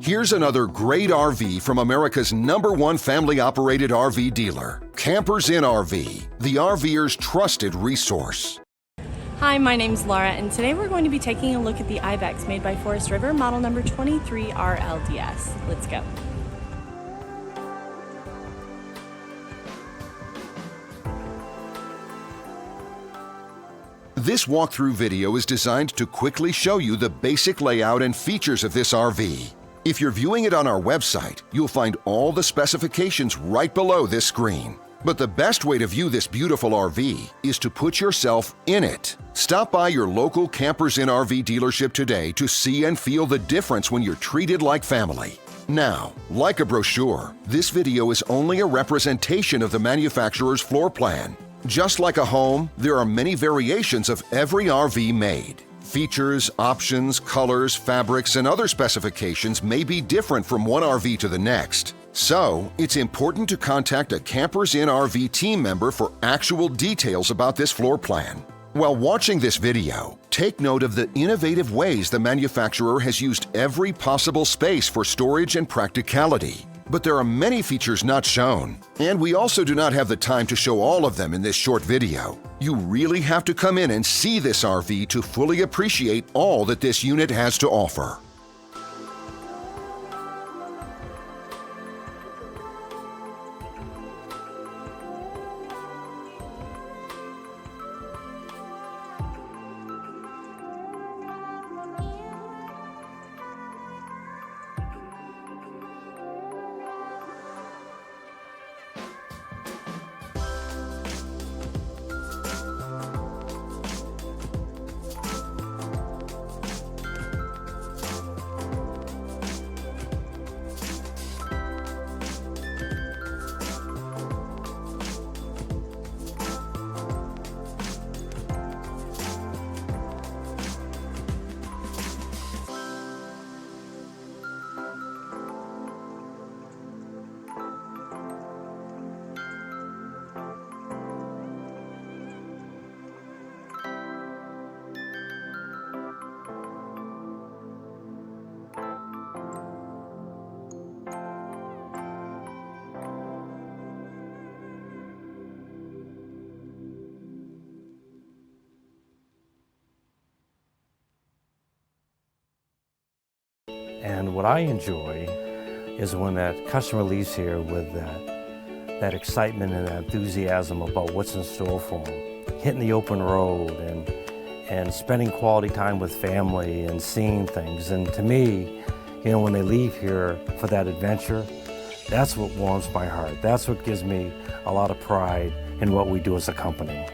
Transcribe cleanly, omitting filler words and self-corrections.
Here's another great RV from America's #1 family-operated RV dealer, Campers in RV, the RVer's trusted resource. Hi, my name's Laura, and today we're going to be taking a look at the IBEX made by Forest River, model number 23RLDS. Let's go. This walkthrough video is designed to quickly show you the basic layout and features of this RV. If you're viewing it on our website, you'll find all the specifications right below this screen. But the best way to view this beautiful RV is to put yourself in it. Stop by your local Campers in RV dealership today to see and feel the difference when you're treated like family. Now, like a brochure, this video is only a representation of the manufacturer's floor plan. Just like a home, there are many variations of every RV made. Features, options, colors, fabrics, and other specifications may be different from one RV to the next. So, it's important to contact a Campers in RV team member for actual details about this floor plan. While watching this video, take note of the innovative ways the manufacturer has used every possible space for storage and practicality. But there are many features not shown, and we also do not have the time to show all of them in this short video. You really have to come in and see this RV to fully appreciate all that this unit has to offer. And what I enjoy is when that customer leaves here with that excitement and that enthusiasm about what's in store for them. Hitting the open road and spending quality time with family and seeing things. And to me, you know, when they leave here for that adventure, that's what warms my heart. That's what gives me a lot of pride in what we do as a company.